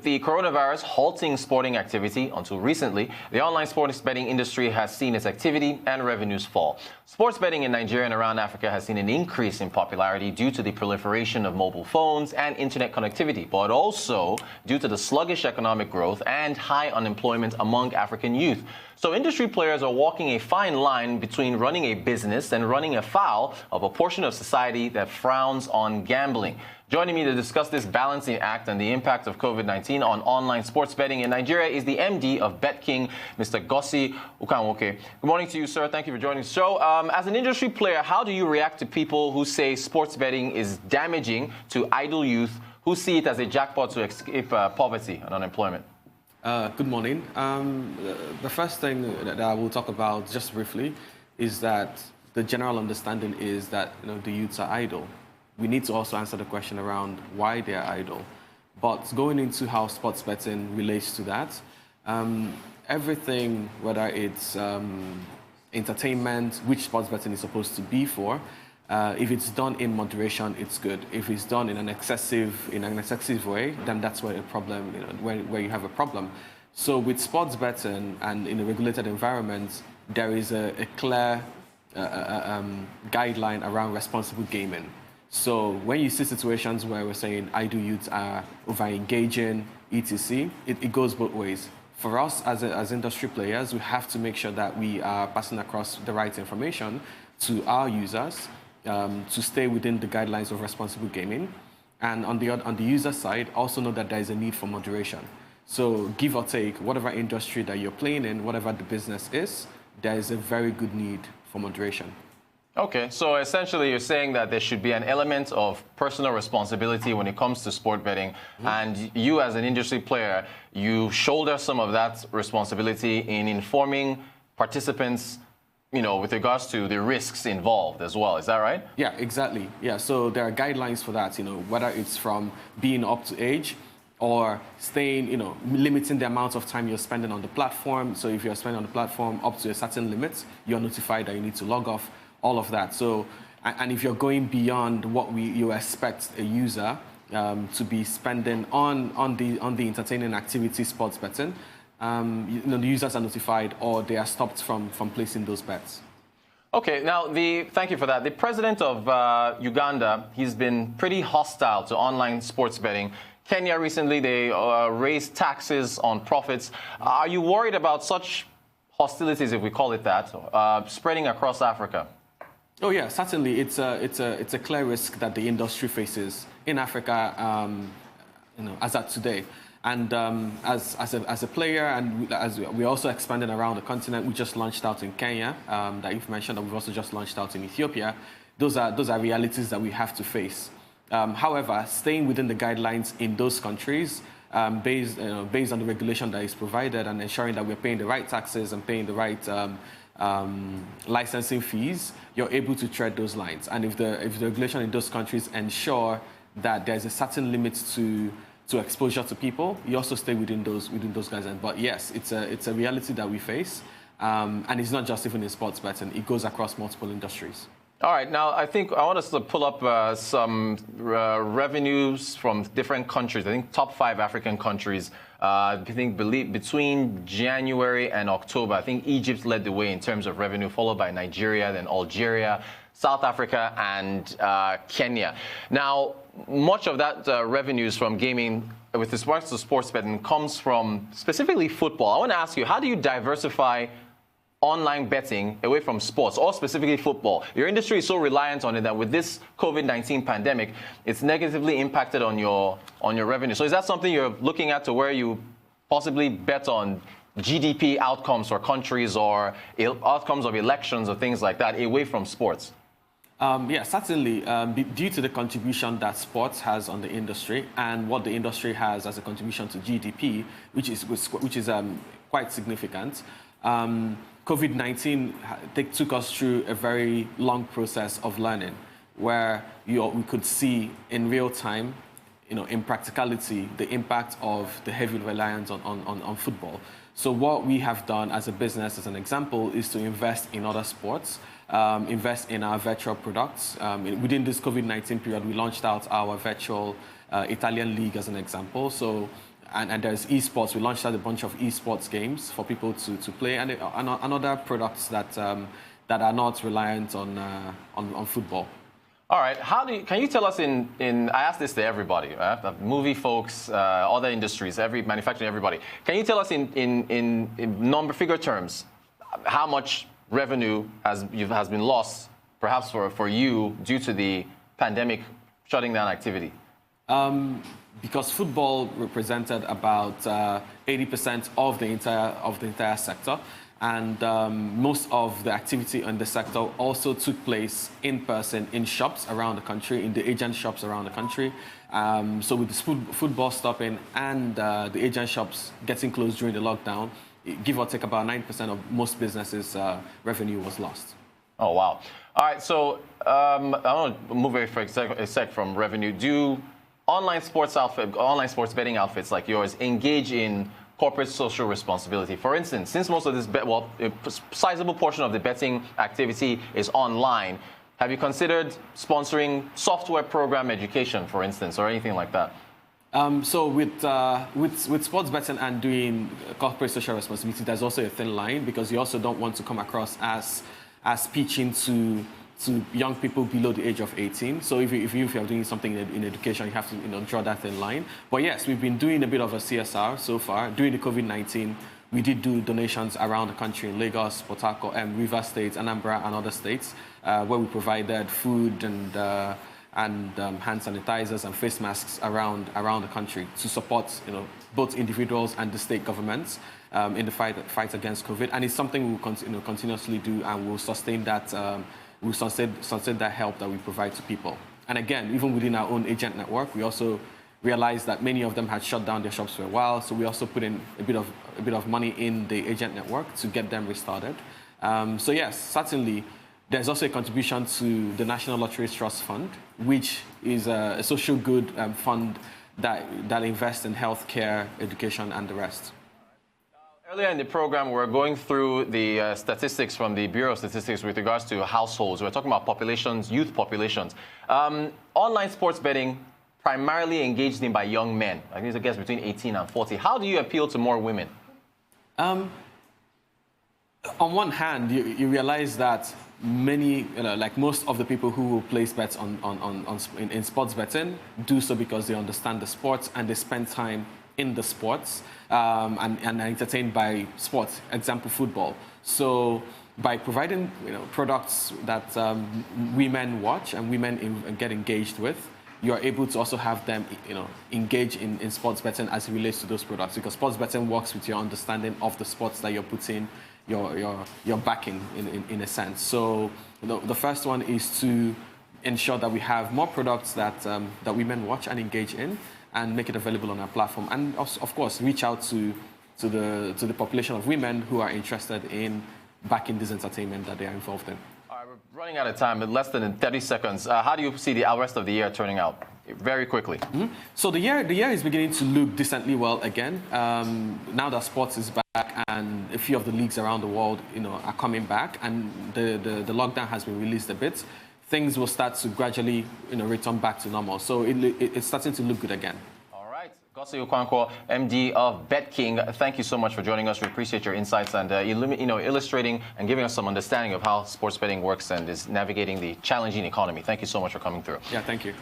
the coronavirus halting sporting activity until recently, the online sports betting industry has seen its activity and revenues fall. Sports betting in Nigeria and around Africa has seen an increase in popularity due to the proliferation of mobile phones and internet connectivity, but also due to the sluggish economic growth and high unemployment among African youth. So industry players are walking a fine line between running a business and running afoul of a portion of society that frowns on gambling. Joining me to discuss this balancing act and the impact of COVID-19 on online sports betting in Nigeria is the MD of BetKing, Mr. Gossy Ukanwoke. Good morning to you, sir. Thank you for joining the show. As an industry player, how do you react to people who say sports betting is damaging to idle youth who see it as a jackpot to escape poverty and unemployment? Good morning. The first thing that I will talk about just briefly is that the general understanding is that the youths are idle. We need to also answer the question around why they are idle. But going into how sports betting relates to that, everything, whether it's entertainment, which sports betting is supposed to be for, if it's done in moderation, it's good. If it's done in an excessive way, then that's where a problem, where you have a problem. So with sports betting and in a regulated environment, there is a clear guideline around responsible gaming. So when you see situations where we're saying idle youths are over-engaging, etc., it goes both ways. For us as industry players, we have to make sure that we are passing across the right information to our users to stay within the guidelines of responsible gaming. And on the user side, also know that there is a need for moderation. So give or take, whatever industry that you're playing in, whatever the business is, there is a very good need for moderation. Okay, so essentially you're saying that there should be an element of personal responsibility when it comes to sport betting, and you as an industry player, you shoulder some of that responsibility in informing participants, with regards to the risks involved as well. Is that right? Yeah, exactly. Yeah, so there are guidelines for that, whether it's from being up to age or staying, limiting the amount of time you're spending on the platform. So if you're spending on the platform up to a certain limit, you're notified that you need to log off. All of that. So, and if you're going beyond what you expect a user to be spending on the entertaining activity, sports betting, the users are notified or they are stopped from placing those bets. Okay, now thank you for that. The president of Uganda, he's been pretty hostile to online sports betting. Kenya recently, they raised taxes on profits. Are you worried about such hostilities, if we call it that, spreading across Africa? Oh yeah, certainly. It's a clear risk that the industry faces in Africa, as at today. And as a player, and as we're also expanding around the continent, we just launched out in Kenya. That you've mentioned, that we've also just launched out in Ethiopia. Those are realities that we have to face. However, staying within the guidelines in those countries, based on the regulation that is provided, and ensuring that we're paying the right taxes and paying the right licensing fees, you're able to tread those lines. And if the regulation in those countries ensure that there's a certain limit to exposure to people, you also stay within those guidelines. But yes, it's a reality that we face, and it's not just even in sports betting; it goes across multiple industries. All right, now I think I want us to pull up some revenues from different countries. I think top 5 African countries. I think between January and October, I think Egypt led the way in terms of revenue, followed by Nigeria, then Algeria, South Africa, and Kenya. Now, much of that revenues from gaming with respect to sports betting comes from specifically football. I want to ask you, how do you diversify online betting away from sports, or specifically football? Your industry is so reliant on it that with this COVID-19 pandemic, it's negatively impacted on your revenue. So is that something you're looking at, to where you possibly bet on GDP outcomes for countries or outcomes of elections or things like that away from sports? Yeah, certainly. Due to the contribution that sports has on the industry and what the industry has as a contribution to GDP, which is quite significant. COVID-19 took us through a very long process of learning, where we could see in real time, in practicality, the impact of the heavy reliance on football. So what we have done as a business, as an example, is to invest in other sports, invest in our virtual products. Within this COVID-19 period, we launched out our virtual Italian league as an example. So and there's esports. We launched out a bunch of esports games for people to play, and other products that are not reliant on football. All right. Can you tell us I ask this to everybody, right? Movie folks, other industries, every manufacturing, everybody. Can you tell us in figure terms how much revenue has been lost, perhaps for you, due to the pandemic shutting down activity? Because football represented about 80% of the entire sector, and most of the activity in the sector also took place in person in shops around the country, in the agent shops around the country. So with the football stopping and the agent shops getting closed during the lockdown, give or take about 9% of most businesses' revenue was lost. Oh, wow. All right, so I want to move away for a sec from revenue. Do online sports betting outfits like yours engage in corporate social responsibility? For instance, since most of this a sizable portion of the betting activity is online, have you considered sponsoring software program education, for instance, or anything like that? So with sports betting and doing corporate social responsibility, there's also a thin line, because you also don't want to come across as pitching to young people below the age of 18. So if you're doing something in education, you have to draw that thin line. But yes, we've been doing a bit of a CSR so far. During the COVID-19, we did do donations around the country in Lagos, Port Harcourt, Rivers State, Anambra, and other states, where we provided food and hand sanitizers and face masks around the country to support both individuals and the state governments in the fight against COVID. And it's something we'll continuously do, and we'll sustain that. We'll sustain that help that we provide to people. And again, even within our own agent network, we also realized that many of them had shut down their shops for a while, so we also put in a bit of money in the agent network to get them restarted. So yes, certainly, there's also a contribution to the National Lotteries Trust Fund, which is a social good fund that invests in healthcare, education, and the rest. Earlier in the program, we're going through the statistics from the Bureau of Statistics with regards to households. We're talking about populations, youth populations. Online sports betting primarily engaged in by young men. I think it's a guess between 18 and 40. How do you appeal to more women? On one hand, you realize that many, like most of the people who will place bets in sports betting do so because they understand the sports and they spend time in the sports and are entertained by sports, example, football. So by providing products that women watch and women get engaged with, you are able to also have them engage in sports betting as it relates to those products, because sports betting works with your understanding of the sports that you're putting your backing in a sense. So the first one is to ensure that we have more products that women watch and engage in, and make it available on our platform, and of course reach out to the population of women who are interested in backing this entertainment that they are involved in. All right, we're running out of time, in less than 30 seconds. How do you see the rest of the year turning out? Very quickly. Mm-hmm. So the year is beginning to look decently well again. Now that sports is back and a few of the leagues around the world are coming back, and the lockdown has been released a bit, things will start to gradually return back to normal. So it's starting to look good again. All right. Gossy Ukanwoke, MD of BetKing, thank you so much for joining us. We appreciate your insights and illustrating and giving us some understanding of how sports betting works and is navigating the challenging economy. Thank you so much for coming through. Yeah, thank you.